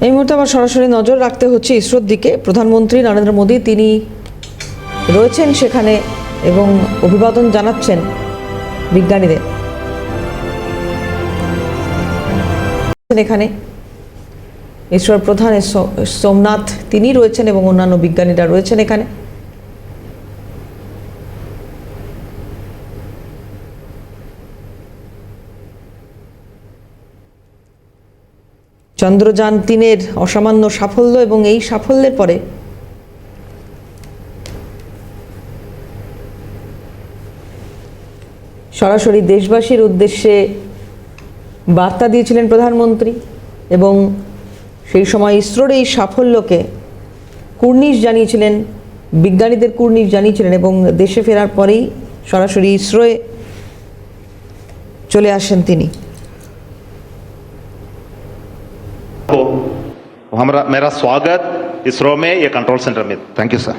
এই মুহূর্তে আমার সরাসরি নজর রাখতে হচ্ছে ইসরোর দিকে। প্রধানমন্ত্রী নরেন্দ্র মোদী তিনি রয়েছেন সেখানে এবং অভিবাদন জানাচ্ছেন বিজ্ঞানীদের। এখানে ইসরোর প্রধান সোমনাথ তিনি রয়েছেন এবং অন্যান্য বিজ্ঞানীরা রয়েছেন এখানে। চন্দ্রযান ৩-এর অসামান্য সাফল্য এবং এই সাফল্যের পরে সরাসরি দেশবাসীর উদ্দেশ্যে বার্তা দিয়েছিলেন প্রধানমন্ত্রী এবং সেই সময় ইসরোর এই সাফল্যকে কুর্নিশ জানিয়েছিলেন, বিজ্ঞানীদের কুর্নিশ জানিয়েছিলেন এবং দেশে ফেরার পরেই সরাসরি ইসরোয়ে চলে আসেন তিনি। मेरा स्वागत इसरो में ये कंट्रोल सेंटर में। Thank you sir.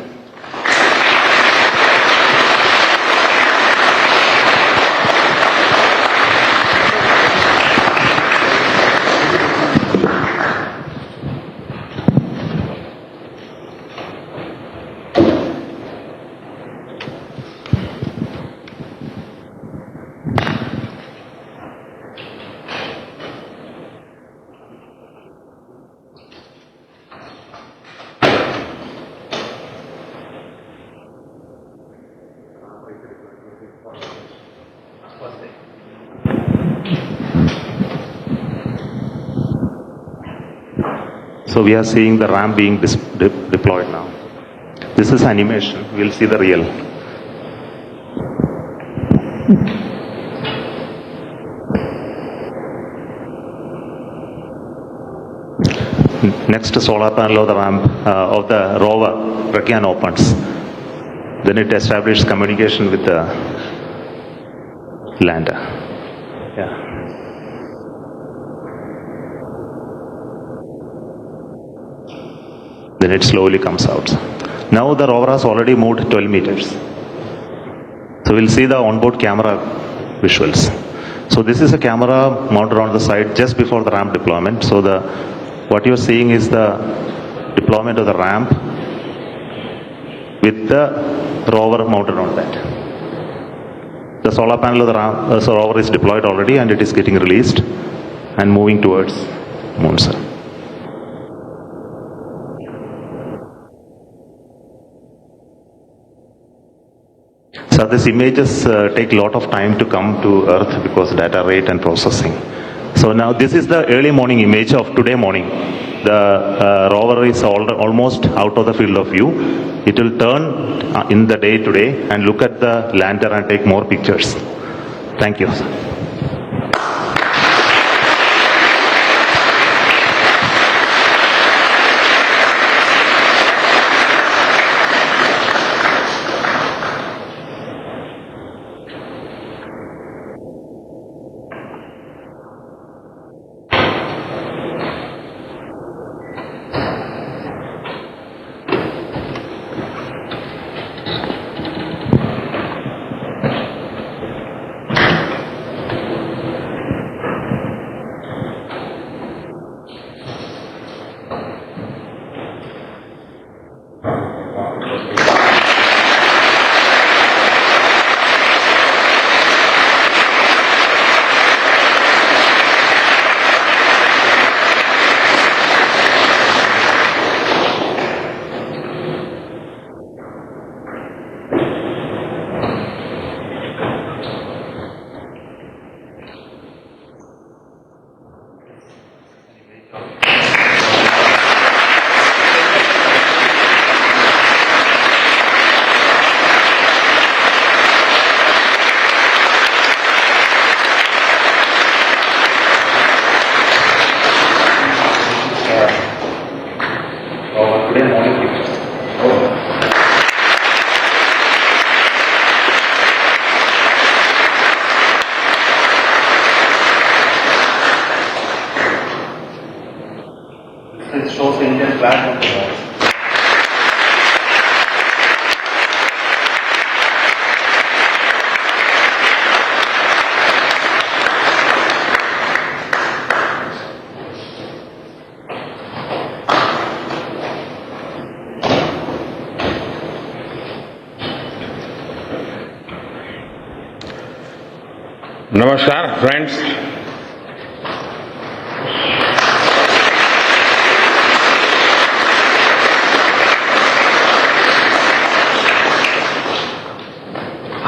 So we are seeing the ramp being deployed now. This is animation. We'll see the real. Next solar panel of the ramp of the rover Pragyan opens. Then it establishes communication with the lander. Yeah. Then it slowly comes out. Now the rover has already moved 12 meters. So we'll see the onboard camera visuals. So this is a camera mounted on the side just before the ramp deployment. So what you're seeing is the deployment of the ramp with the rover mounted on that. The solar panel of the rover is deployed already and it is getting released and moving towards moon, sir. So these images take a lot of time to come to Earth because data rate and processing. So now this is the early morning image of today morning. The rover is almost out of the field of view. It will turn in the day today and look at the lander and take more pictures. Thank you. It shows the Indian flag on the wall. नमस्कार friends.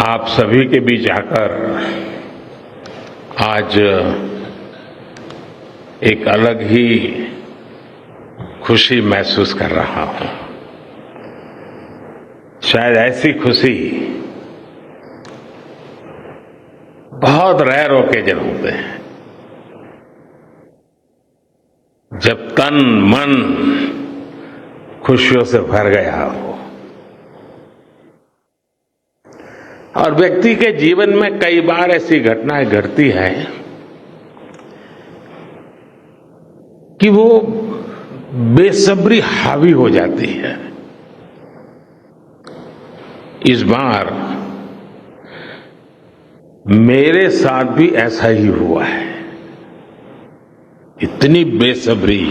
आप सभी के बीच आकर आज एक अलग ही खुशी महसूस कर रहा हूं। शायद ऐसी खुशी बहुत रेयर ओकेजन होते हैं जब तन मन खुशियों से भर गया हो। और व्यक्ति के जीवन में कई बार ऐसी घटनाएं घटती हैं कि वो बेसब्री हावी हो जाती है। इस बार मेरे साथ भी ऐसा ही हुआ है। इतनी बेसब्री,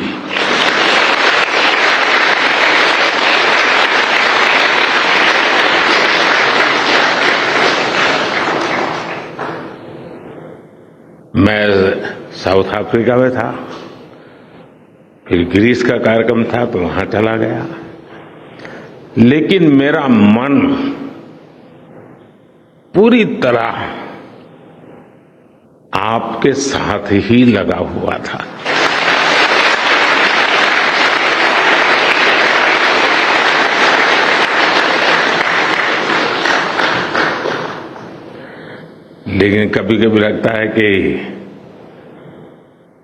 मैं साउथ अफ्रीका में था, फिर ग्रीस का कार्यक्रम था तो वहां चला गया, लेकिन मेरा मन पूरी तरह आपके साथ ही लगा हुआ था। लेकिन कभी कभी लगता है कि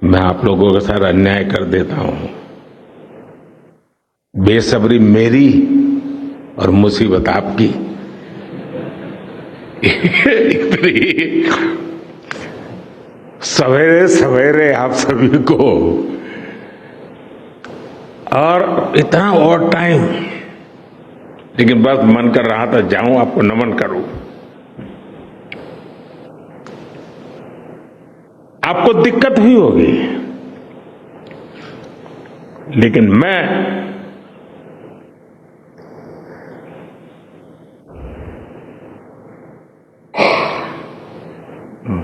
मैं आप लोगों के साथ अन्याय कर देता हूं। बेसब्री मेरी और मुसीबत आपकी। इतनी सवेरे सवेरे आप सभी को और इतना और टाइम, लेकिन बस मन कर रहा था जाऊं आपको नमन करूं। आपको दिक्कत हुई होगी, लेकिन मैं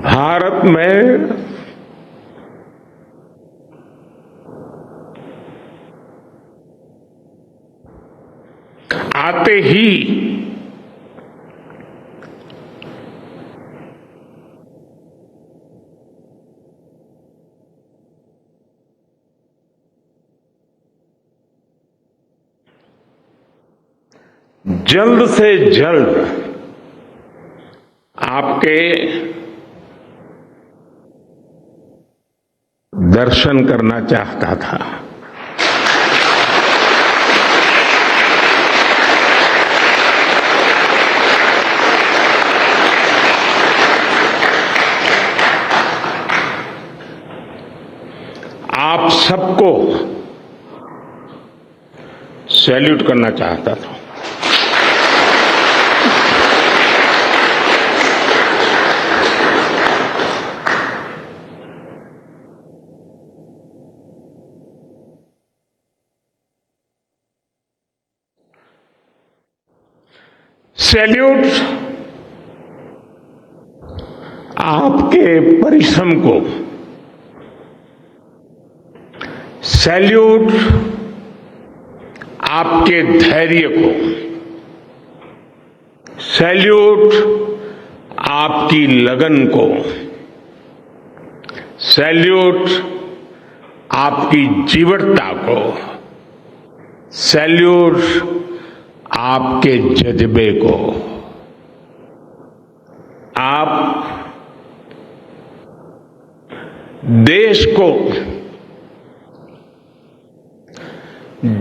भारत में आते ही जल्द से जल्द आपके दर्शन करना चाहता था। आप सबको सैल्यूट करना चाहता था। सैल्यूट आपके परिश्रम को, सैल्यूट आपके धैर्य को, सैल्यूट आपकी लगन को, सैल्यूट आपकी जीवटता को, सैल्यूट आपके जज्बे को। आप देश को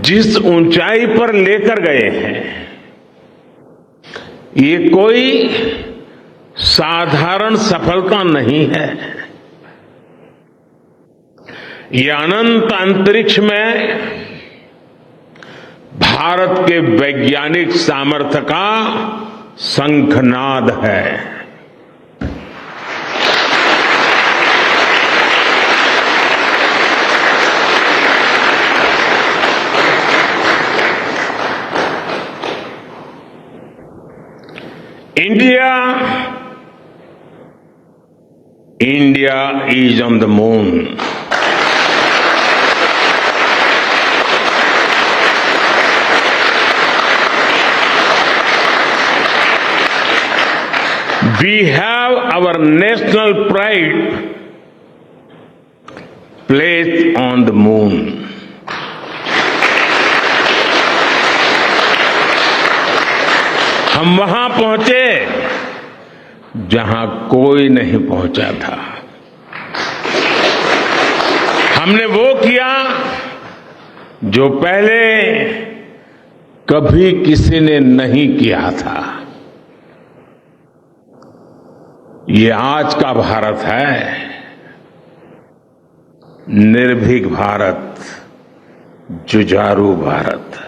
जिस ऊंचाई पर लेकर गए हैं, ये कोई साधारण सफलता नहीं है। ये अनंत अंतरिक्ष में भारत के वैज्ञानिक सामर्थ्य का शंखनाद है। India India is on the moon. We have our national pride placed on the moon. हम वहां पहुंचे जहां कोई नहीं पहुंचा था। हमने वो किया जो पहले कभी किसी ने नहीं किया था। ये आज का भारत है, निर्भीक भारत, जुझारू भारत।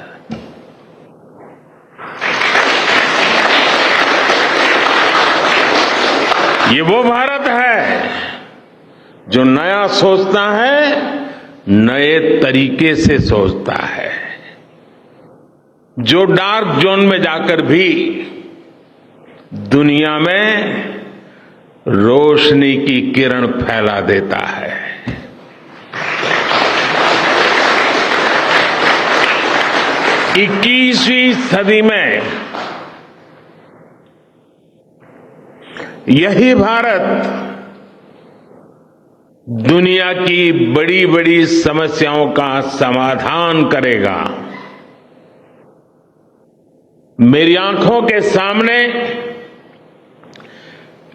ये वो भारत है जो नया सोचता है, नए तरीके से सोचता है, जो डार्क जोन में जाकर भी दुनिया में रोशनी की किरण फैला देता है। इक्कीसवीं सदी में यही भारत दुनिया की बड़ी बड़ी समस्याओं का समाधान करेगा। मेरी आंखों के सामने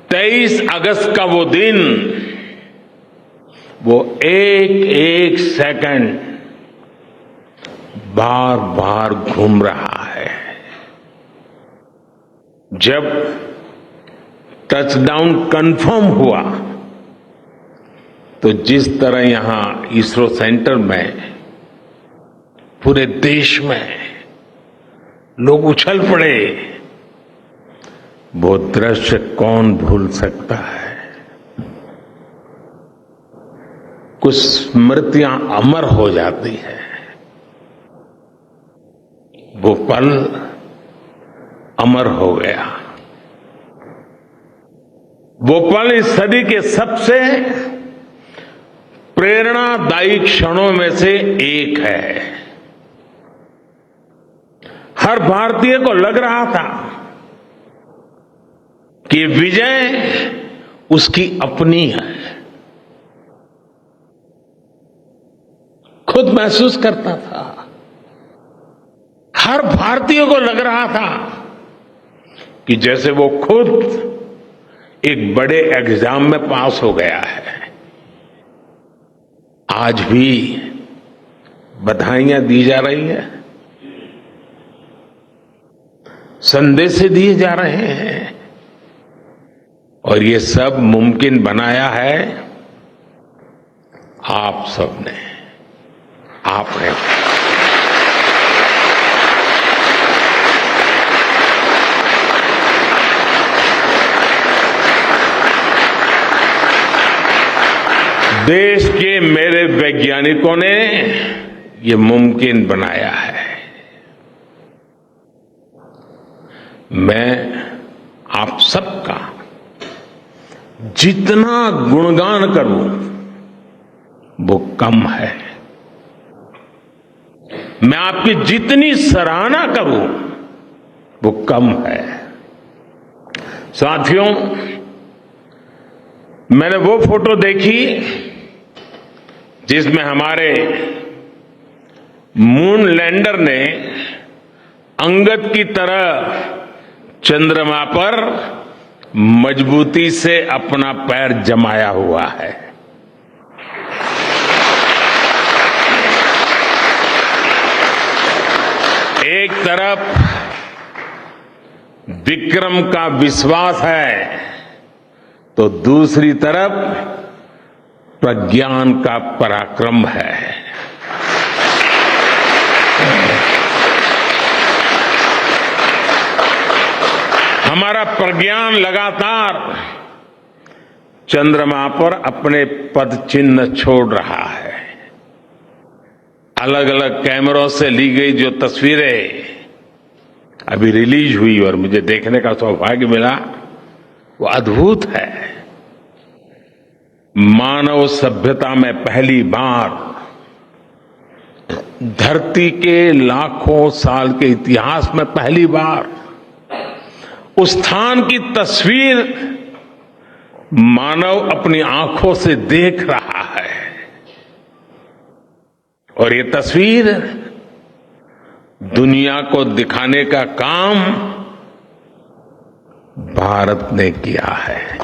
23 अगस्त का वो दिन, वो एक एक सेकंड बार बार घूम रहा है। जब टचडाउन कंफर्म हुआ तो जिस तरह यहां इसरो सेंटर में, पूरे देश में लोग उछल पड़े, वो दृश्य कौन भूल सकता है। कुछ स्मृतियां अमर हो जाती है। वो पल अमर हो गया। वो पल इस सदी के सबसे प्रेरणादायी क्षणों में से एक है। हर भारतीय को लग रहा था कि विजय उसकी अपनी है। खुद महसूस करता था, हर भारतीय को लग रहा था कि जैसे वो खुद एक बड़े एग्जाम में पास हो गया है। आज भी बधाइयां दी जा रही है, संदेश दिए जा रहे हैं, और ये सब मुमकिन बनाया है आप सबने, आपने। देश के मेरे वैज्ञानिकों ने ये मुमकिन बनाया है। मैं आप सबका जितना गुणगान करूं वो कम है। मैं आपकी जितनी सराहना करूं वो कम है। साथियों, मैंने वो फोटो देखी जिसमें हमारे मून लैंडर ने अंगद की तरह चंद्रमा पर मजबूती से अपना पैर जमाया हुआ है। एक तरफ विक्रम का विश्वास है तो दूसरी तरफ प्रज्ञान का पराक्रम है। हमारा प्रज्ञान लगातार चंद्रमा पर अपने पद चिन्ह छोड़ रहा है। अलग अलग कैमरों से ली गई जो तस्वीरें अभी रिलीज हुई और मुझे देखने का सौभाग्य मिला, वो अद्भुत है। मानव सभ्यता में पहली बार धरती के लाखों साल के इतिहास में पहली बार उस स्थान की तस्वीर मानव अपनी आंखों से देख रहा है और ये तस्वीर दुनिया को दिखाने का काम भारत ने किया है।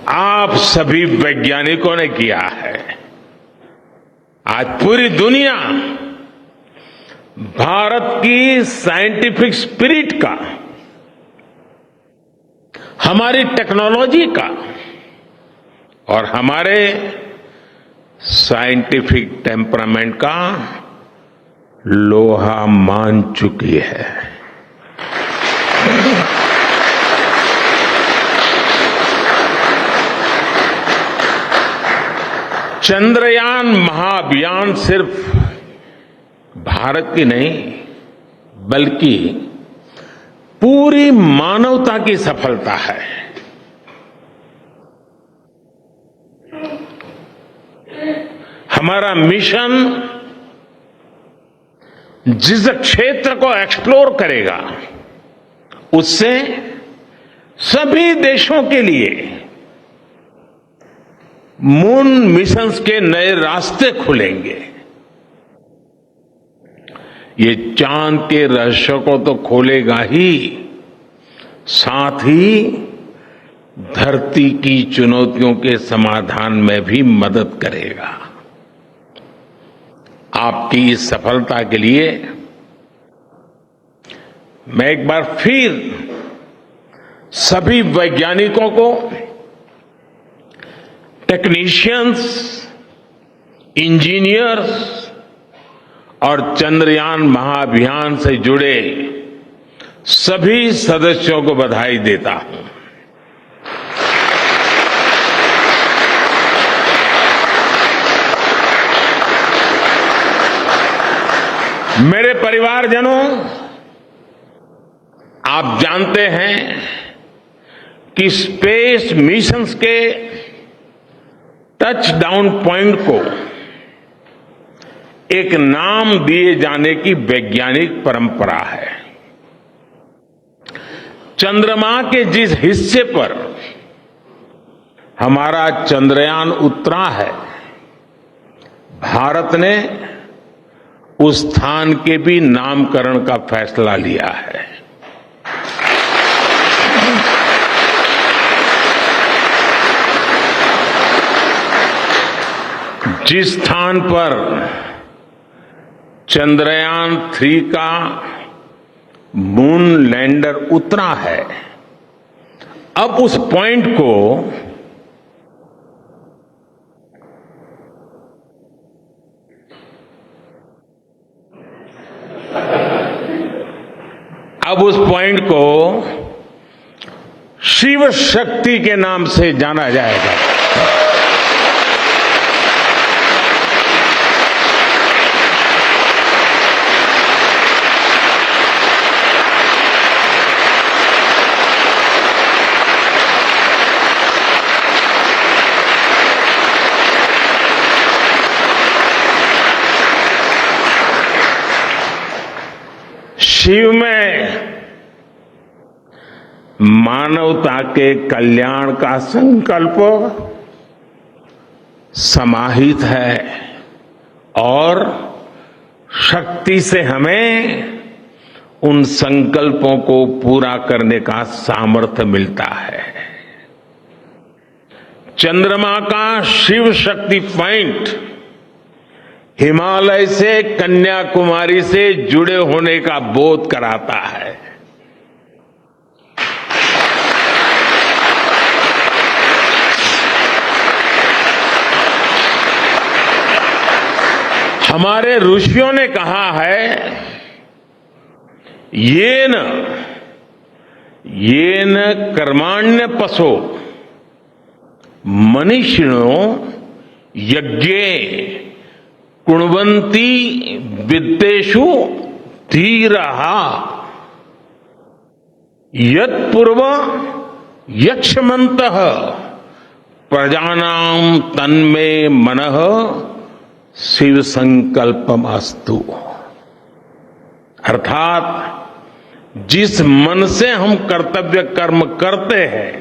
आप सभी वैज्ञानिकों ने किया है। आज पूरी दुनिया भारत की साइंटिफिक स्पिरिट का, हमारी टेक्नोलॉजी का और हमारे साइंटिफिक टेम्परामेंट का लोहा मान चुकी है। चंद्रयान महाअभियान सिर्फ भारत की नहीं बल्कि पूरी मानवता की सफलता है। हमारा मिशन जिस क्षेत्र को एक्सप्लोर करेगा उससे सभी देशों के लिए मून मिशंस के नए रास्ते खुलेंगे। ये चांद के रहस्य को तो खोलेगा ही, साथ ही धरती की चुनौतियों के समाधान में भी मदद करेगा। आपकी इस सफलता के लिए मैं एक बार फिर सभी वैज्ञानिकों को, टेक्नीशियंस, इंजीनियर्स और चंद्रयान महाअभियान से जुड़े सभी सदस्यों को बधाई देता हूं। मेरे परिवारजनों, आप जानते हैं कि स्पेस मिशंस के टच डाउन पॉइंट को एक नाम दिए जाने की वैज्ञानिक परंपरा है। चंद्रमा के जिस हिस्से पर हमारा चंद्रयान उतरा है, भारत ने उस स्थान के भी नामकरण का फैसला लिया है। जिस स्थान पर चंद्रयान 3 का मून लैंडर उतरा है, अब उस पॉइंट को शिव शक्ति के नाम से जाना जाएगा। शिव में मानवता के कल्याण का संकल्प समाहित है और शक्ति से हमें उन संकल्पों को पूरा करने का सामर्थ्य मिलता है। चंद्रमा का शिव शक्ति पॉइंट हिमालय से कन्याकुमारी से जुड़े होने का बोध कराता है। हमारे ऋषियों ने कहा है, येन कर्माण्य पशो मनीषिणो यज्ञे कुण्वन्ति वित्तेषु धीरः यत्पूर्व यक्ष्मन्तः प्रजानां तन्मे मनः शिव संकल्पमस्तु। अर्थात जिस मन से हम कर्तव्य कर्म करते हैं,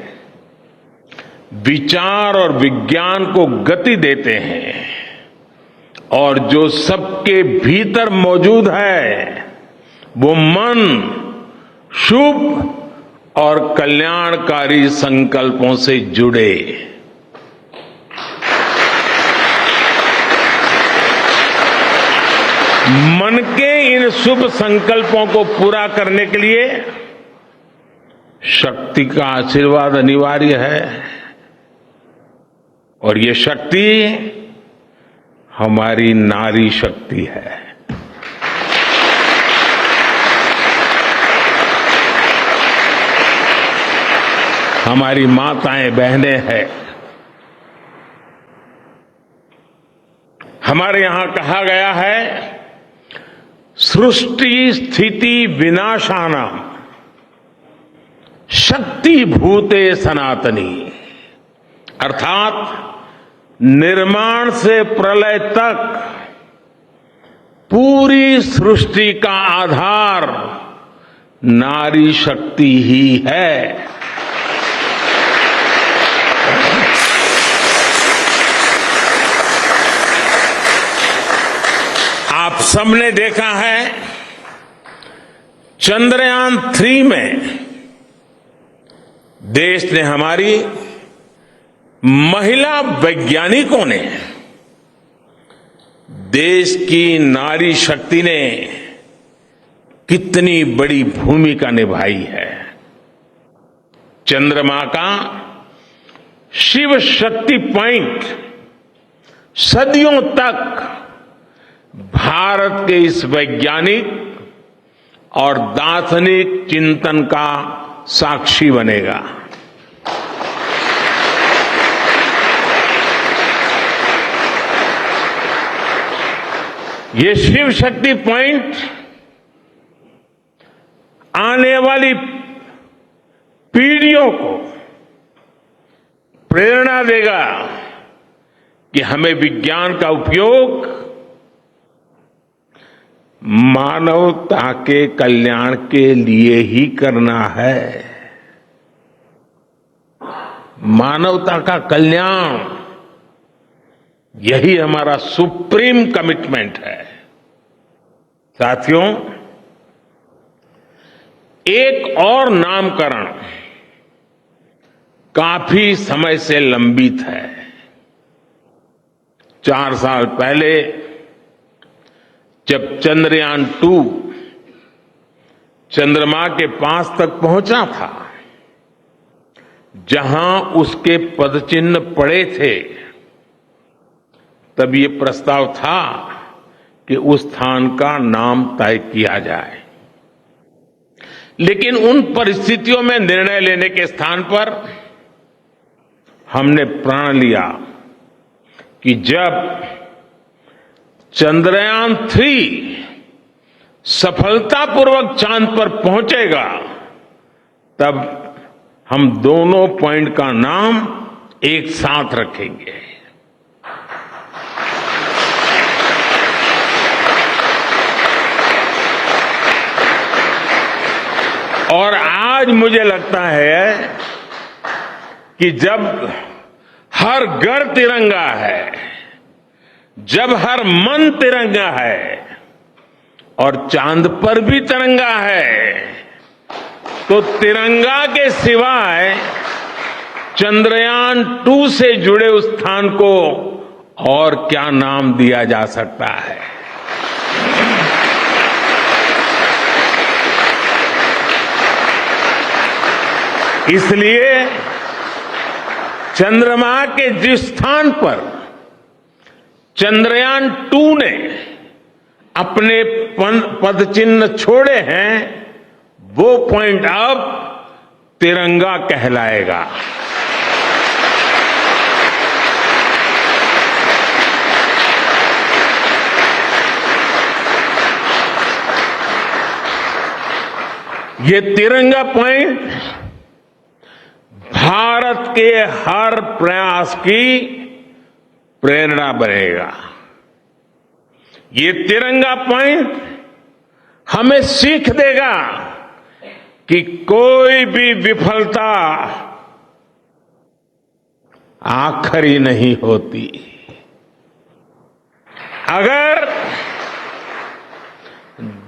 विचार और विज्ञान को गति देते हैं, और जो सबके भीतर मौजूद है, वो मन शुभ और कल्याणकारी संकल्पों से जुड़े। मन के इन शुभ संकल्पों को पूरा करने के लिए शक्ति का आशीर्वाद अनिवार्य है, और ये शक्ति हमारी नारी शक्ति है। हमारी माताएं बहनें हैं। हमारे यहां कहा गया है, सृष्टि स्थिति विनाशानाम शक्ति भूते सनातनी। अर्थात निर्माण से प्रलय तक पूरी सृष्टि का आधार नारी शक्ति ही है। आप सबने देखा है, चंद्रयान 3 में देश ने, हमारी महिला वैज्ञानिकों ने, देश की नारी शक्ति ने कितनी बड़ी भूमिका निभाई है। चंद्रमा का शिव शक्ति पॉइंट सदियों तक भारत के इस वैज्ञानिक और दार्शनिक चिंतन का साक्षी बनेगा। ये शिव शक्ति पॉइंट आने वाली पीढ़ियों को प्रेरणा देगा कि हमें विज्ञान का उपयोग मानवता के कल्याण के लिए ही करना है। मानवता का कल्याण, यही हमारा सुप्रीम कमिटमेंट है। साथियों, एक और नामकरण काफी समय से लंबित है। 4 साल पहले जब चंद्रयान 2 चंद्रमा के पास तक पहुंचा था, जहां उसके पदचिन्ह पड़े थे, तब ये प्रस्ताव था कि उस स्थान का नाम तय किया जाए। लेकिन उन परिस्थितियों में निर्णय लेने के स्थान पर हमने प्रण लिया कि जब चंद्रयान 3 सफलतापूर्वक चांद पर पहुंचेगा, तब हम दोनों पॉइंट का नाम एक साथ रखेंगे। और आज मुझे लगता है कि जब हर घर तिरंगा है, जब हर मन तिरंगा है और चांद पर भी तिरंगा है, तो तिरंगा के सिवाय चंद्रयान 2 से जुड़े उस स्थान को और क्या नाम दिया जा सकता है। इसलिए चंद्रमा के जिस स्थान पर चंद्रयान 2 ने अपने पदचिन्ह छोड़े हैं, वो पॉइंट अब तिरंगा कहलाएगा। ये तिरंगा पॉइंट भारत के हर प्रयास की प्रेरणा बनेगा। ये तिरंगा पॉइंट हमें सीख देगा कि कोई भी विफलता आखिरी नहीं होती। अगर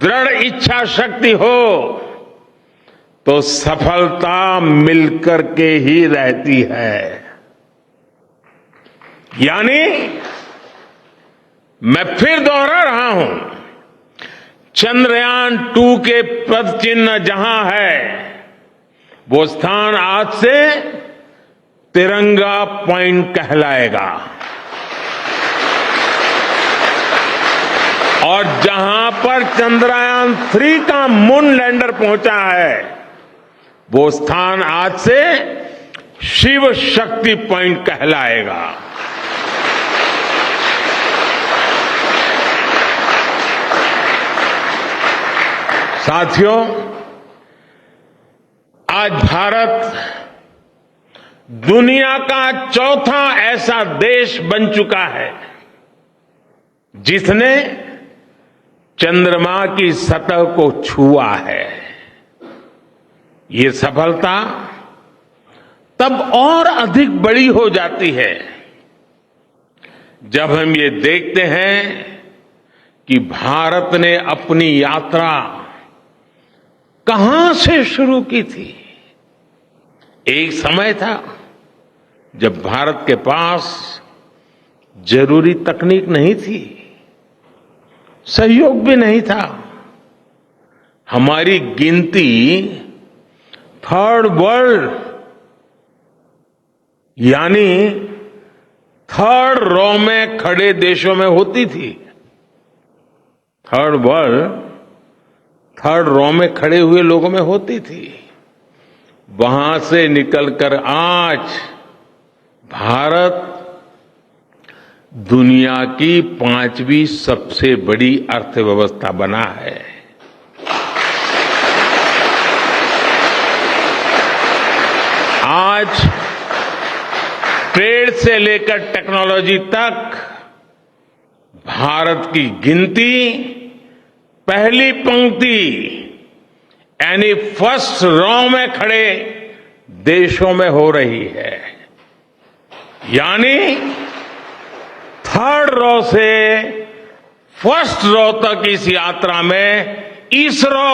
दृढ़ इच्छा शक्ति हो तो सफलता मिलकर के ही रहती है। यानी मैं फिर दोहरा रहा हूं, चंद्रयान 2 के पद चिन्ह जहां है वो स्थान आज से तिरंगा पॉइंट कहलाएगा। और जहां पर चंद्रयान 3 का मून लैंडर पहुंचा है वो स्थान आज से शिव शक्ति पॉइंट कहलाएगा। साथियों, आज भारत दुनिया का चौथा ऐसा देश बन चुका है जिसने चंद्रमा की सतह को छुआ है। ये सफलता तब और अधिक बड़ी हो जाती है जब हम ये देखते हैं कि भारत ने अपनी यात्रा कहां से शुरू की थी। एक समय था जब भारत के पास जरूरी तकनीक नहीं थी, सहयोग भी नहीं था। हमारी गिनती थर्ड वर्ल्ड यानी थर्ड रो में खड़े देशों में होती थी। थर्ड वर्ल्ड थर्ड रो में खड़े हुए लोगों में होती थी। वहां से निकलकर आज भारत दुनिया की 5वीं सबसे बड़ी अर्थव्यवस्था बना है। आज ट्रेड से लेकर टेक्नोलॉजी तक भारत की गिनती पहली पंक्ति यानी फर्स्ट रो में खड़े देशों में हो रही है। यानी थर्ड रो से फर्स्ट रो तक इस यात्रा में इसरो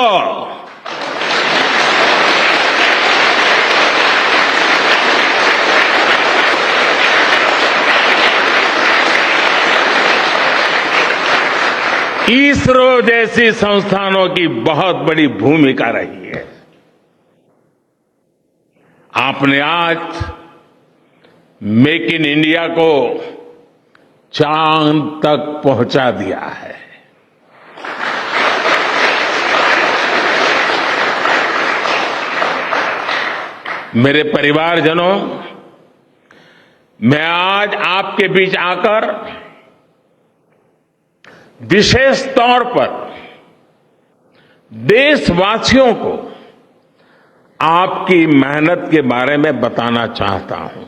जैसी संस्थानों की बहुत बड़ी भूमिका रही है। आपने आज मेक इन इंडिया को चांद तक पहुंचा दिया है। मेरे परिवारजनों, मैं आज आपके बीच आकर विशेष तौर पर देशवासियों को आपकी मेहनत के बारे में बताना चाहता हूं।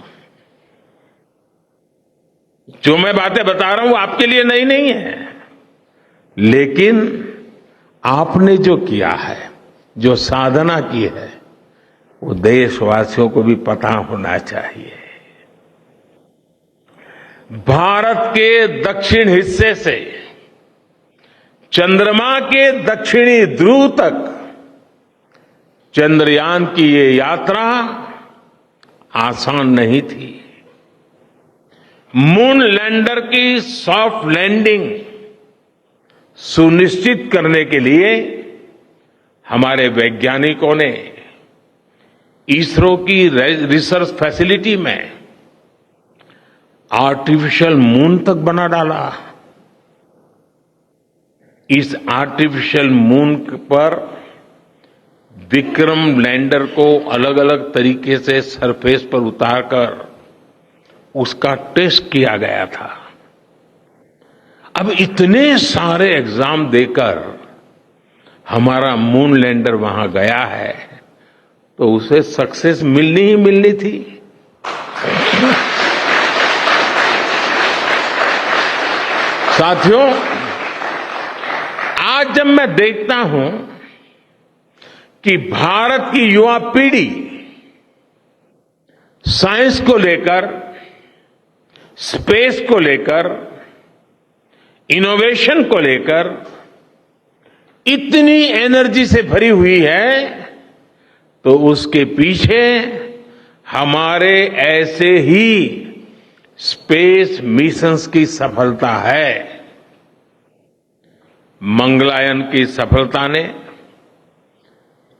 जो मैं बातें बता रहा हूं वो आपके लिए नई नहीं है, लेकिन आपने जो किया है, जो साधना की है, वो देशवासियों को भी पता होना चाहिए। भारत के दक्षिण हिस्से से चंद्रमा के दक्षिणी ध्रुव तक चंद्रयान की ये यात्रा आसान नहीं थी। मून लैंडर की सॉफ्ट लैंडिंग सुनिश्चित करने के लिए हमारे वैज्ञानिकों ने इसरो की रिसर्च फैसिलिटी में आर्टिफिशियल मून तक बना डाला। इस आर्टिफिशियल मून पर विक्रम लैंडर को अलग अलग तरीके से सरफेस पर उतारकर उसका टेस्ट किया गया था। अब इतने सारे एग्जाम देकर हमारा मून लैंडर वहां गया है तो उसे सक्सेस मिलनी ही मिलनी थी। साथियों, आज जब मैं देखता हूं कि भारत की युवा पीढ़ी साइंस को लेकर, स्पेस को लेकर, इनोवेशन को लेकर इतनी एनर्जी से भरी हुई है, तो उसके पीछे हमारे ऐसे ही स्पेस मिशंस की सफलता है। मंगलयान की सफलता ने,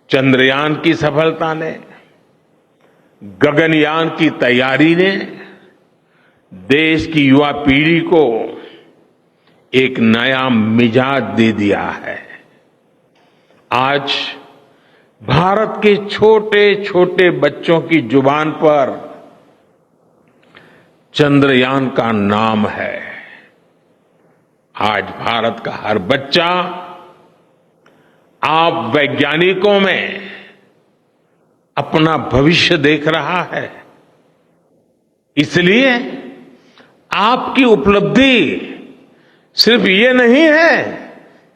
चंद्रयान की सफलता ने, गगनयान की तैयारी ने देश की युवा पीढ़ी को एक नया मिजाज दे दिया है। आज भारत के छोटे छोटे बच्चों की जुबान पर चंद्रयान का नाम है। आज भारत का हर बच्चा आप वैज्ञानिकों में अपना भविष्य देख रहा है। इसलिए आपकी उपलब्धि सिर्फ ये नहीं है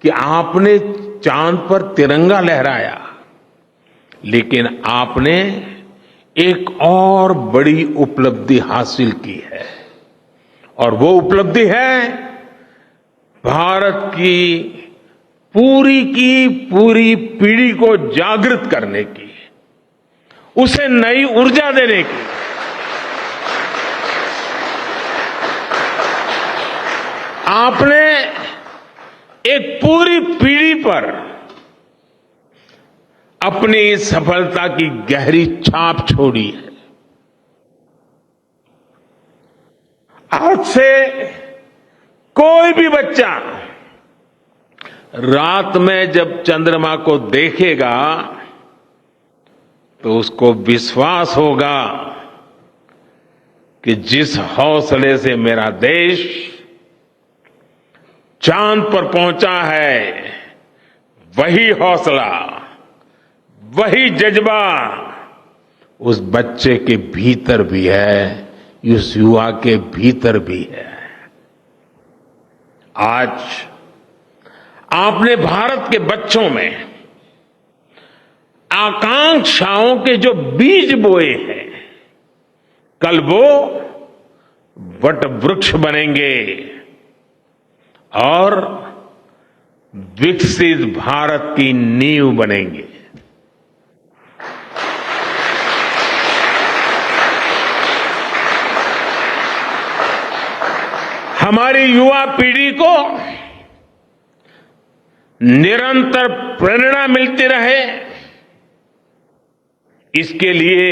कि आपने चांद पर तिरंगा लहराया, लेकिन आपने एक और बड़ी उपलब्धि हासिल की है, और वो उपलब्धि है भारत की पूरी पीढ़ी को जागृत करने की, उसे नई ऊर्जा देने की। आपने एक पूरी पीढ़ी पर अपनी सफलता की गहरी छाप छोड़ी है। आज से कोई भी बच्चा रात में जब चंद्रमा को देखेगा तो उसको विश्वास होगा कि जिस हौसले से मेरा देश चांद पर पहुंचा है, वही हौसला, वही जज्बा उस बच्चे के भीतर भी है, उस युवा के भीतर भी है। आज आपने भारत के बच्चों में आकांक्षाओं के जो बीज बोए हैं, कल वो वट वृक्ष बनेंगे और विकसित भारत की नींव बनेंगे। हमारी युवा पीढ़ी को निरंतर प्रेरणा मिलती रहे, इसके लिए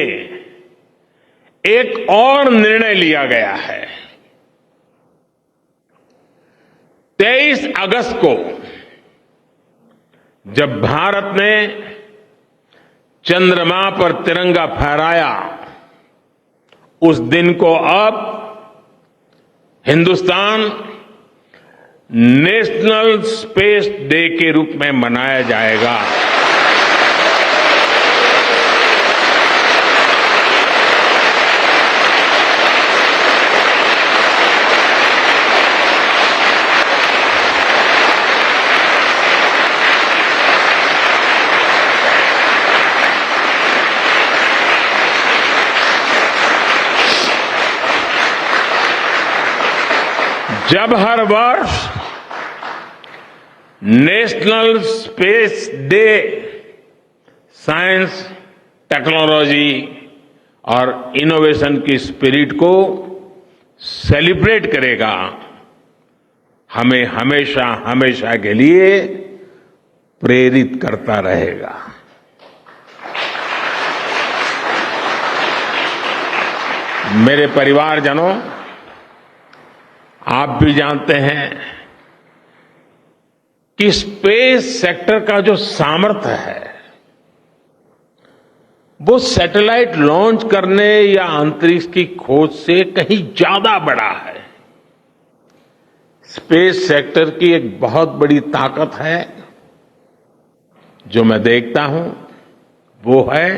एक और निर्णय लिया गया है। 23 अगस्त को जब भारत ने चंद्रमा पर तिरंगा फहराया, उस दिन को अब हिंदुस्तान नेशनल स्पेस डे के रूप में मनाया जाएगा। जब हर वर्ष national space day science, technology और इनोवेशन की स्पिरिट को सेलिब्रेट करेगा, हमें हमेशा हमेशा के लिए प्रेरित करता रहेगा। मेरे परिवारजनों, आप भी जानते हैं कि स्पेस सेक्टर का जो सामर्थ्य है, वो सैटेलाइट लॉन्च करने या अंतरिक्ष की खोज से कहीं ज्यादा बड़ा है। स्पेस सेक्टर की एक बहुत बड़ी ताकत है जो मैं देखता हूं वो है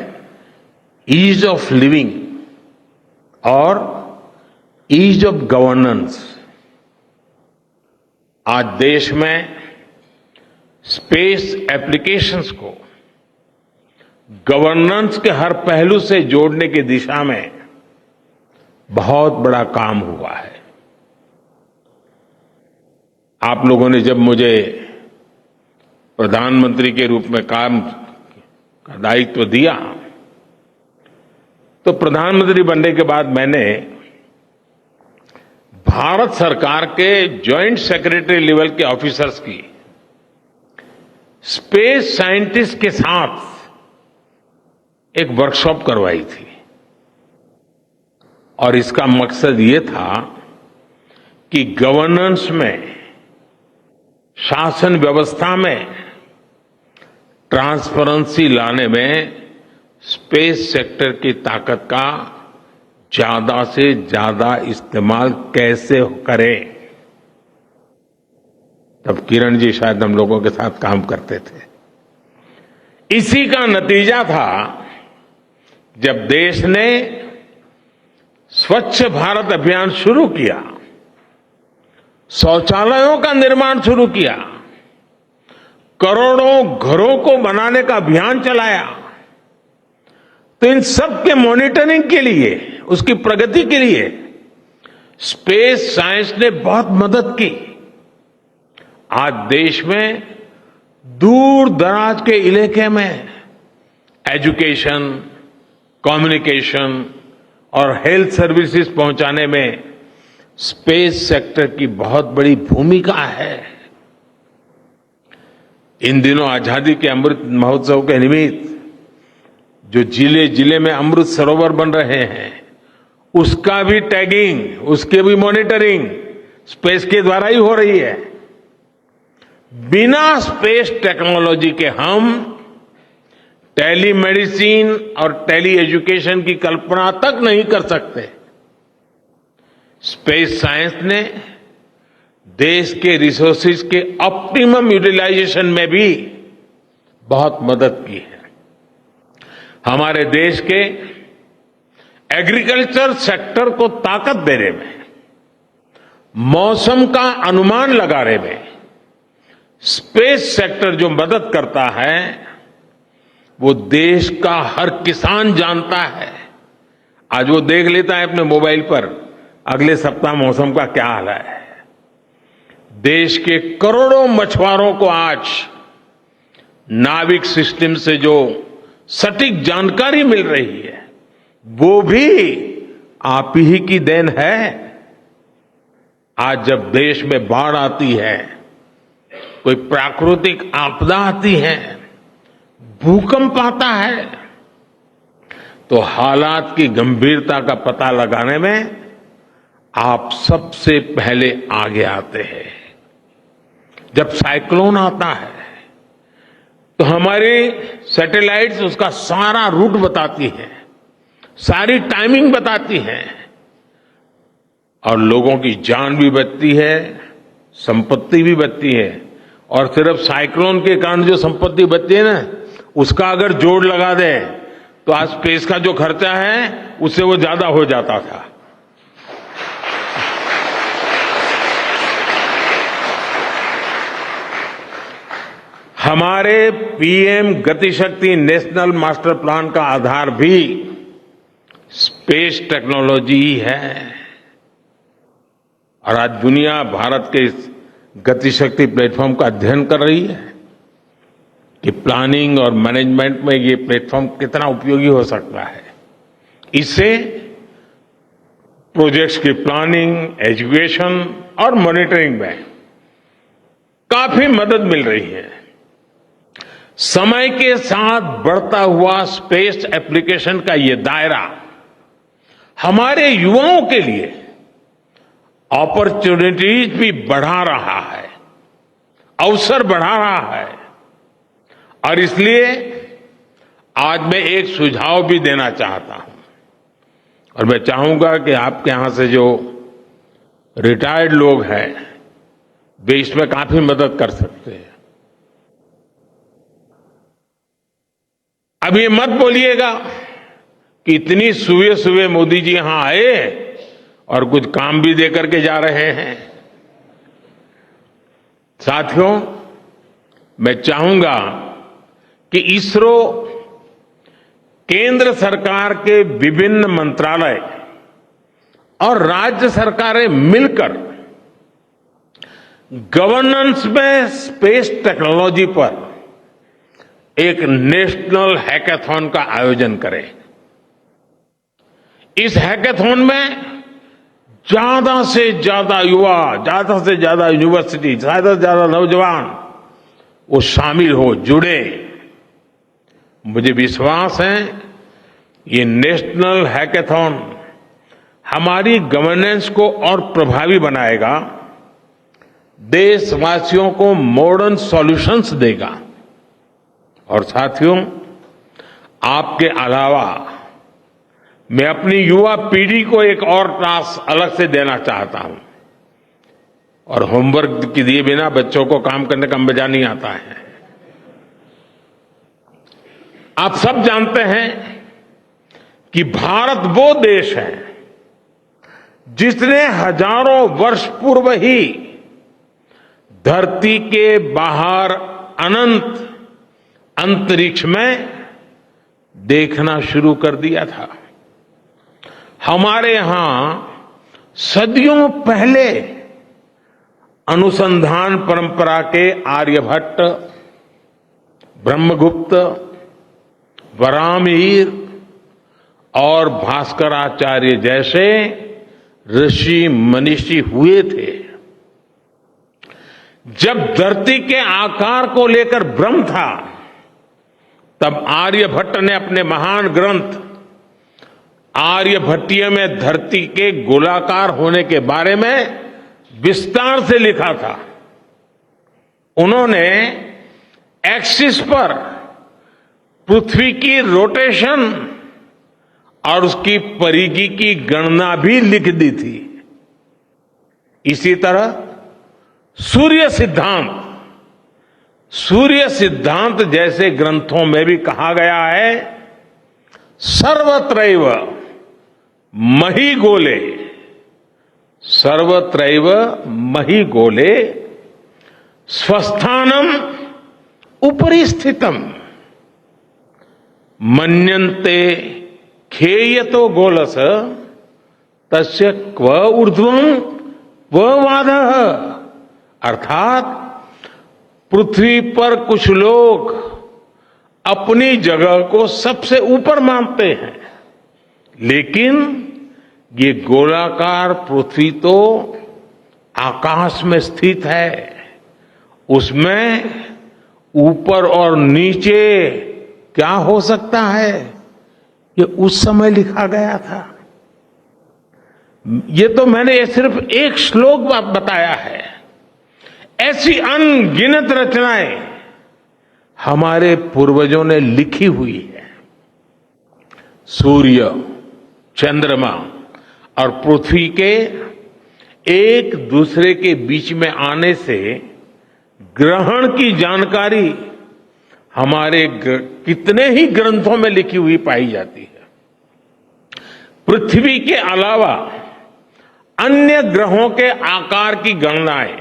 ईज ऑफ लिविंग और ईज ऑफ गवर्नेंस। आज देश में स्पेस एप्लीकेशंस को गवर्नेंस के हर पहलू से जोड़ने की दिशा में बहुत बड़ा काम हुआ है। आप लोगों ने जब मुझे प्रधानमंत्री के रूप में काम का दायित्व दिया तो प्रधानमंत्री बनने के बाद मैंने भारत सरकार के जॉइंट सेक्रेटरी लेवल के ऑफिसर्स की स्पेस साइंटिस्ट के साथ एक वर्कशॉप करवाई थी और इसका मकसद ये था कि गवर्नेंस में, शासन व्यवस्था में ट्रांसपेरेंसी लाने में स्पेस सेक्टर की ताकत का ज्यादा से ज्यादा इस्तेमाल कैसे करें। तब किरण जी शायद हम लोगों के साथ काम करते थे। इसी का नतीजा था जब देश ने स्वच्छ भारत अभियान शुरू किया, शौचालयों का निर्माण शुरू किया, करोड़ों घरों को बनाने का अभियान चलाया, तो इन सब के मॉनिटरिंग के लिए, उसकी प्रगति के लिए स्पेस साइंस ने बहुत मदद की। आज देश में दूर दराज के इलाके में एजुकेशन, कम्युनिकेशन और हेल्थ सर्विसेज पहुंचाने में स्पेस सेक्टर की बहुत बड़ी भूमिका है। इन दिनों आजादी के अमृत महोत्सव के निमित्त जो जिले जिले में अमृत सरोवर बन रहे हैं, उसका भी टैगिंग, उसके भी मॉनिटरिंग स्पेस के द्वारा ही हो रही है। बिना स्पेस टेक्नोलॉजी के हम टेलीमेडिसिन और टेली एजुकेशन की कल्पना तक नहीं कर सकते। स्पेस साइंस ने देश के रिसोर्सेज के ऑप्टिमम यूटिलाइजेशन में भी बहुत मदद की है। हमारे देश के एग्रीकल्चर सेक्टर को ताकत देने में, मौसम का अनुमान लगाने में स्पेस सेक्टर जो मदद करता है वो देश का हर किसान जानता है। आज वो देख लेता है अपने मोबाइल पर अगले सप्ताह मौसम का क्या हाल है। देश के करोड़ों मछुआरों को आज नाविक सिस्टम से जो सटीक जानकारी मिल रही है वो भी आप ही की देन है। आज जब देश में बाढ़ आती है, कोई प्राकृतिक आपदा आती है, भूकंप आता है, तो हालात की गंभीरता का पता लगाने में आप सबसे पहले आगे आते हैं। जब साइक्लोन आता है तो हमारी सैटेलाइट्स उसका सारा रूट बताती हैं, सारी टाइमिंग बताती हैं और लोगों की जान भी बचती है, संपत्ति भी बचती है। और सिर्फ साइक्लोन के कारण जो संपत्ति बचती है ना, उसका अगर जोड़ लगा दे तो आज स्पेस का जो खर्चा है उससे वो ज्यादा हो जाता था। हमारे PM Gatishakti national master plan का आधार भी स्पेस टेक्नोलॉजी ही है। और आज दुनिया भारत के इस गतिशक्ति प्लेटफॉर्म का अध्ययन कर रही है कि प्लानिंग और मैनेजमेंट में ये प्लेटफॉर्म कितना उपयोगी हो सकता है। इससे प्रोजेक्ट्स की प्लानिंग, एजुकेशन और मॉनिटरिंग में काफी मदद मिल रही है। समय के साथ बढ़ता हुआ स्पेस एप्लीकेशन का ये दायरा हमारे युवाओं के लिए अपॉर्चुनिटीज भी बढ़ा रहा है, अवसर बढ़ा रहा है। और इसलिए आज मैं एक सुझाव भी देना चाहता हूं और मैं चाहूंगा कि आपके यहां से जो रिटायर्ड लोग हैं वे इसमें काफी मदद कर सकते हैं। अब ये मत बोलिएगा कि इतनी सुबह सुबह मोदी जी यहां आए और कुछ काम भी दे करके जा रहे हैं। साथियों, मैं चाहूंगा कि इसरो केंद्र सरकार के विभिन्न मंत्रालय और राज्य सरकारें मिलकर गवर्नेंस में स्पेस टेक्नोलॉजी पर एक नेशनल हैकाथॉन का आयोजन करें। इस हैकाथॉन में ज्यादा से ज्यादा युवा, ज्यादा से ज्यादा यूनिवर्सिटी, ज्यादा से ज्यादा नौजवान वो शामिल हो, जुड़े। मुझे विश्वास है ये नेशनल हैकाथॉन हमारी गवर्नेंस को और प्रभावी बनाएगा, देशवासियों को मॉडर्न सॉल्यूशंस देगा। और साथियों, आपके अलावा मैं अपनी युवा पीढ़ी को एक और टास्क अलग से देना चाहता हूं। और होमवर्क के दिए बिना बच्चों को काम करने का मजा नहीं आता है। आप सब जानते हैं कि भारत वो देश है जिसने हजारों वर्ष पूर्व ही धरती के बाहर अनंत अंतरिक्ष में देखना शुरू कर दिया था। हमारे यहां सदियों पहले अनुसंधान परंपरा के आर्यभट्ट, ब्रह्मगुप्त, वराहमिहिर और भास्कराचार्य जैसे ऋषि मनीषी हुए थे। जब धरती के आकार को लेकर भ्रम था, तब आर्यभट्ट ने अपने महान ग्रंथ आर्यभट्टीय में धरती के गोलाकार होने के बारे में विस्तार से लिखा था। उन्होंने एक्सिस पर पृथ्वी की रोटेशन और उसकी परिधि की गणना भी लिख दी थी। इसी तरह सूर्य सिद्धांत जैसे ग्रंथों में भी कहा गया है, सर्वत्रैव महिगोले, सर्वत्रैव महिगोले स्वस्थानम उपरि स्थितम मन्यन्ते खेयतो गोलस तस्य क्व ऊर्ध्वं क्व वादः। अर्थात पृथ्वी पर कुछ लोग अपनी जगह को सबसे ऊपर मानते हैं, लेकिन ये गोलाकार पृथ्वी तो आकाश में स्थित है। उसमें ऊपर और नीचे क्या हो सकता है, ये उस समय लिखा गया था। ये तो मैंने सिर्फ एक श्लोक बताया है। ऐसी अनगिनत रचनाएं हमारे पूर्वजों ने लिखी हुई है। सूर्य, चंद्रमा और पृथ्वी के एक दूसरे के बीच में आने से ग्रहण की जानकारी हमारे कितने ही ग्रंथों में लिखी हुई पाई जाती है। पृथ्वी के अलावा अन्य ग्रहों के आकार की गणनाएं,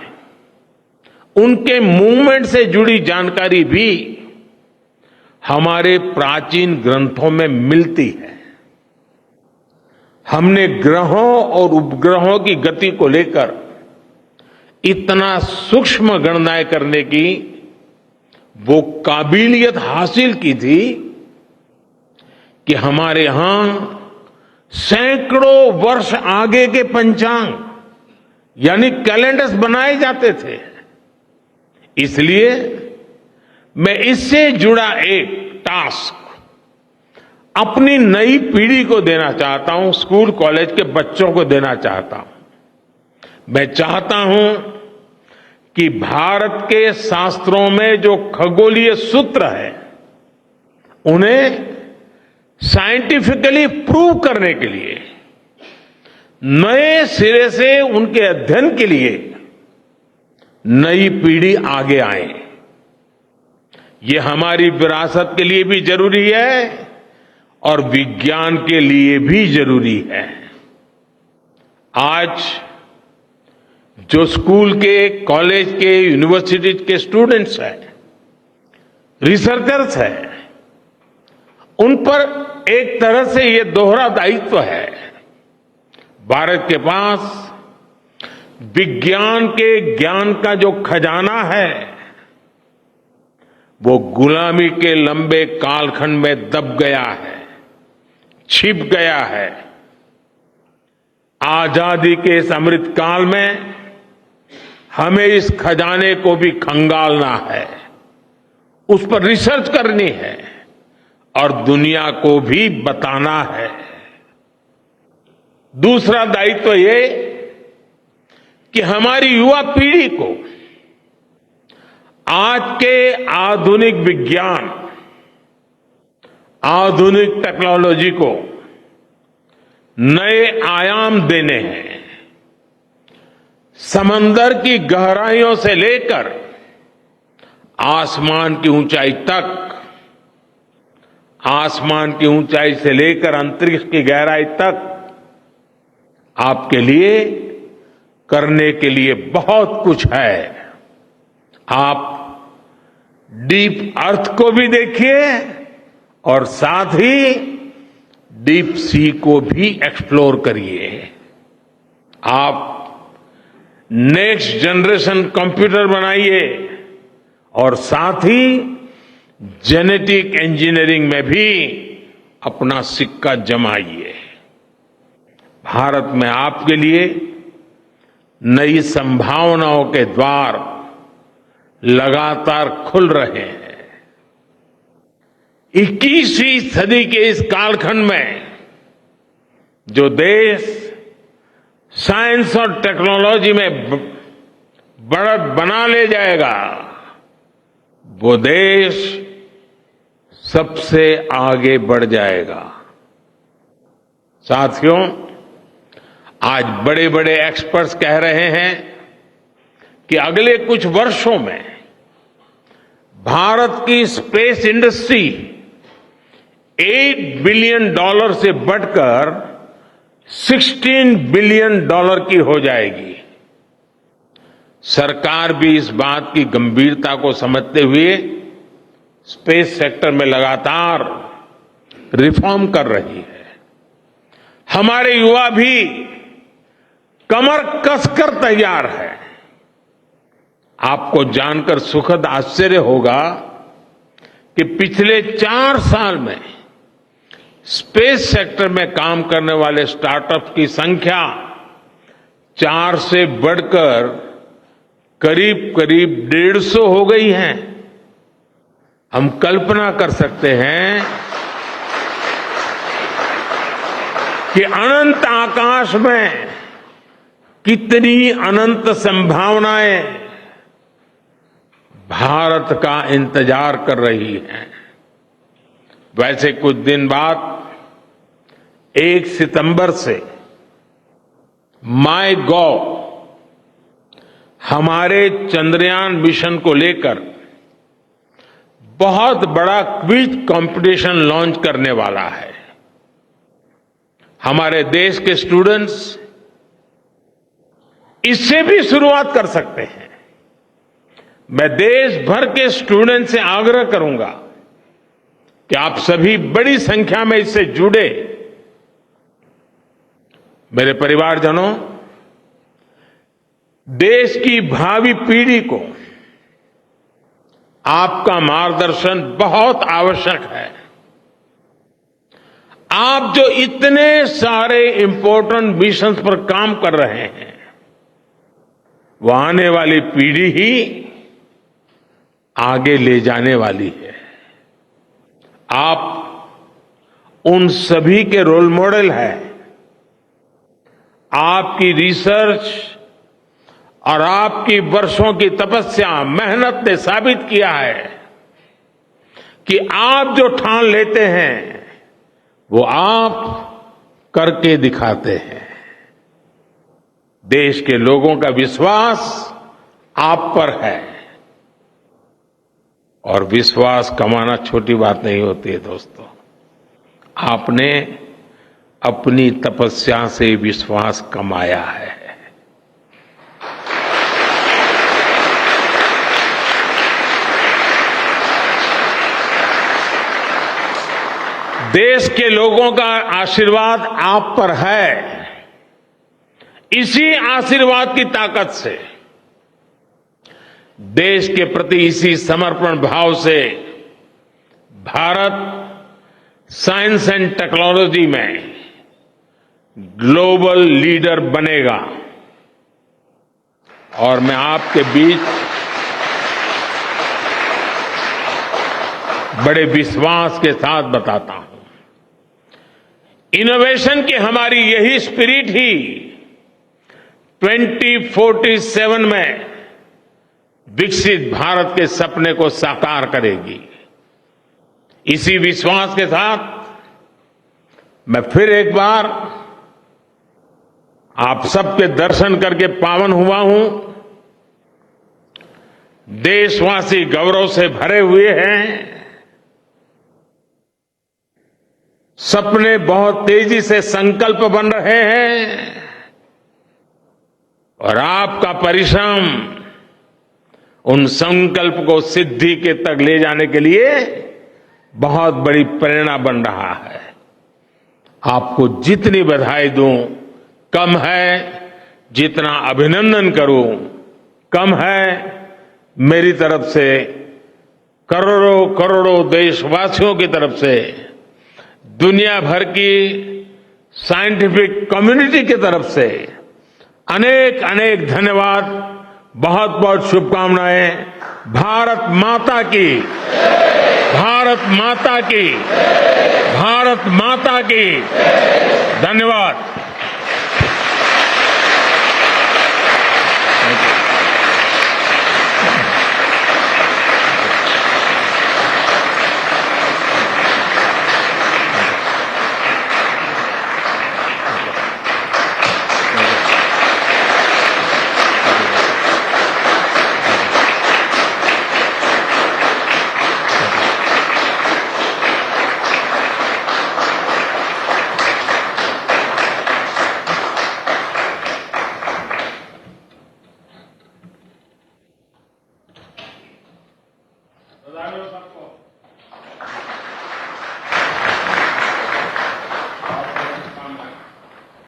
उनके मूवमेंट से जुड़ी जानकारी भी हमारे प्राचीन ग्रंथों में मिलती है। हमने ग्रहों और उपग्रहों की गति को लेकर इतना सूक्ष्म गणनाएं करने की वो काबिलियत हासिल की थी कि हमारे यहां सैकड़ों वर्ष आगे के पंचांग यानी कैलेंडर्स बनाए जाते थे। इसलिए मैं इससे जुड़ा एक टास्क अपनी नई पीढ़ी को देना चाहता हूं, स्कूल कॉलेज के बच्चों को देना चाहता हूं। मैं चाहता हूं कि भारत के शास्त्रों में जो खगोलीय सूत्र है, उन्हें साइंटिफिकली प्रूव करने के लिए, नए सिरे से उनके अध्ययन के लिए नई पीढ़ी आगे आए। ये हमारी विरासत के लिए भी जरूरी है और विज्ञान के लिए भी जरूरी है। आज जो स्कूल के, कॉलेज के, यूनिवर्सिटी के स्टूडेंट्स हैं, रिसर्चर्स हैं, उन पर एक तरह से ये दोहरा दायित्व है। भारत के पास विज्ञान के ज्ञान का जो खजाना है वो गुलामी के लंबे कालखंड में दब गया है, छिप गया है। आजादी के इस अमृत काल में हमें इस खजाने को भी खंगालना है, उस पर रिसर्च करनी है और दुनिया को भी बताना है। दूसरा दायित्व ये कि हमारी युवा पीढ़ी को आज के आधुनिक विज्ञान, आधुनिक टेक्नोलॉजी को नए आयाम देने हैं। समंदर की गहराइयों से लेकर आसमान की ऊंचाई तक, आसमान की ऊंचाई से लेकर अंतरिक्ष की गहराई तक आपके लिए करने के लिए बहुत कुछ है। आप डीप अर्थ को भी देखिए और साथ ही डीप सी को भी एक्सप्लोर करिए। आप नेक्स्ट जनरेशन कंप्यूटर बनाइए और साथ ही जेनेटिक इंजीनियरिंग में भी अपना सिक्का जमाइए। भारत में आपके लिए नई संभावनाओं के द्वार लगातार खुल रहे हैं। 21वीं सदी के इस कालखंड में जो देश साइंस और टेक्नोलॉजी में बढ़त बना ले जाएगा, वो देश सबसे आगे बढ़ जाएगा। साथियों, आज बड़े बड़े एक्सपर्ट्स कह रहे हैं कि अगले कुछ वर्षों में भारत की स्पेस इंडस्ट्री $8 बिलियन से बढ़कर $16 बिलियन की हो जाएगी। सरकार भी इस बात की गंभीरता को समझते हुए स्पेस सेक्टर में लगातार रिफॉर्म कर रही है। हमारे युवा भी कमर कसकर तैयार है। आपको जानकर सुखद आश्चर्य होगा कि पिछले 4 साल में स्पेस सेक्टर में काम करने वाले स्टार्टअप की संख्या 4 से बढ़कर करीब करीब 150 हो गई है। हम कल्पना कर सकते हैं कि अनंत आकाश में कितनी अनंत संभावनाएं भारत का इंतजार कर रही हैं। वैसे कुछ दिन बाद 1 सितंबर से MyGov हमारे चंद्रयान मिशन को लेकर बहुत बड़ा क्विज कंपटीशन लॉन्च करने वाला है। हमारे देश के स्टूडेंट्स इससे भी शुरुआत कर सकते हैं। मैं देश भर के स्टूडेंट से आग्रह करूंगा कि आप सभी बड़ी संख्या में इससे जुड़े। मेरे परिवारजनों, देश की भावी पीढ़ी को आपका मार्गदर्शन बहुत आवश्यक है। आप जो इतने सारे इंपॉर्टेंट मिशंस पर काम कर रहे हैं, वो आने वाली पीढ़ी ही आगे ले जाने वाली है। आप उन सभी के रोल मॉडल हैं। आपकी रिसर्च और आपकी वर्षों की तपस्या, मेहनत ने साबित किया है कि आप जो ठान लेते हैं वो आप करके दिखाते हैं। देश के लोगों का विश्वास आप पर है। और विश्वास कमाना छोटी बात नहीं होती है दोस्तों। आपने अपनी तपस्या से विश्वास कमाया है। देश के लोगों का आशीर्वाद आप पर है। इसी आशीर्वाद की ताकत से, देश के प्रति इसी समर्पण भाव से भारत साइंस एंड टेक्नोलॉजी में ग्लोबल लीडर बनेगा। और मैं आपके बीच बड़े विश्वास के साथ बताता हूं, इनोवेशन की हमारी यही स्पिरिट ही 2047 में विकसित भारत के सपने को साकार करेगी। इसी विश्वास के साथ मैं फिर एक बार आप सबके दर्शन करके पावन हुआ हूं। देशवासी गौरव से भरे हुए हैं। सपने बहुत तेजी से संकल्प बन रहे हैं और आपका परिश्रम उन संकल्प को सिद्धि के तक ले जाने के लिए बहुत बड़ी प्रेरणा बन रहा है। आपको जितनी बधाई दूं कम है, जितना अभिनंदन करूं कम है। मेरी तरफ से करोड़ों करोड़ों देशवासियों की तरफ से, दुनिया भर की साइंटिफिक कम्युनिटी की तरफ से अनेक अनेक धन्यवाद, बहुत बहुत शुभकामनाएं। भारत माता की, भारत माता की, भारत माता की। धन्यवाद।